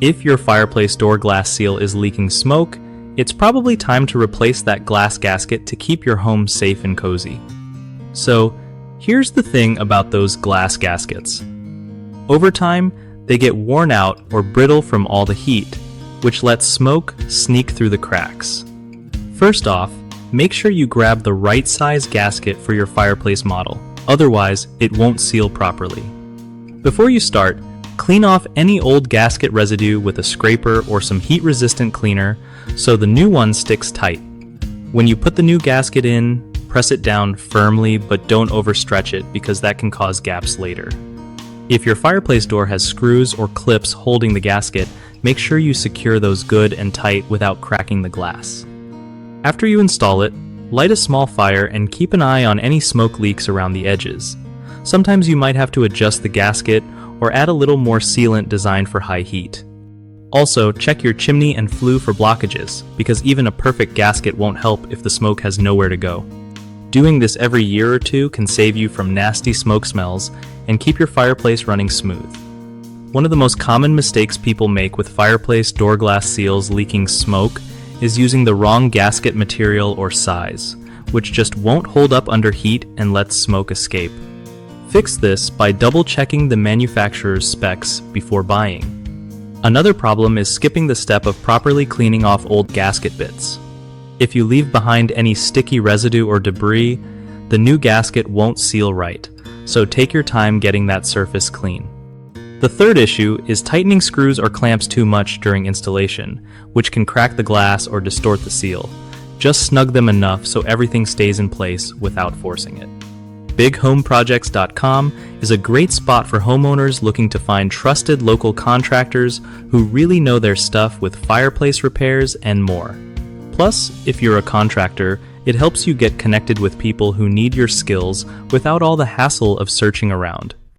If your fireplace door glass seal is leaking smoke, it's probably time to replace that glass gasket to keep your home safe and cozy. So, here's the thing about those glass gaskets. Over time, they get worn out or brittle from all the heat, which lets smoke sneak through the cracks. First off, make sure you grab the right size gasket for your fireplace model, otherwise it won't seal properly. Before you start, clean off any old gasket residue with a scraper or some heat-resistant cleaner so the new one sticks tight. When you put the new gasket in, press it down firmly but don't overstretch it because that can cause gaps later. If your fireplace door has screws or clips holding the gasket, make sure you secure those good and tight without cracking the glass. After you install it, light a small fire and keep an eye on any smoke leaks around the edges. Sometimes you might have to adjust the gasket or add a little more sealant designed for high heat. Also, check your chimney and flue for blockages, because even a perfect gasket won't help if the smoke has nowhere to go. Doing this every year or two can save you from nasty smoke smells and keep your fireplace running smooth. One of the most common mistakes people make with fireplace door glass seals leaking smoke is using the wrong gasket material or size, which just won't hold up under heat and lets smoke escape. Fix this by double-checking the manufacturer's specs before buying. Another problem is skipping the step of properly cleaning off old gasket bits. If you leave behind any sticky residue or debris, the new gasket won't seal right, so take your time getting that surface clean. The third issue is tightening screws or clamps too much during installation, which can crack the glass or distort the seal. Just snug them enough so everything stays in place without forcing it. BigHomeProjects.com is a great spot for homeowners looking to find trusted local contractors who really know their stuff with fireplace repairs and more. Plus, if you're a contractor, it helps you get connected with people who need your skills without all the hassle of searching around.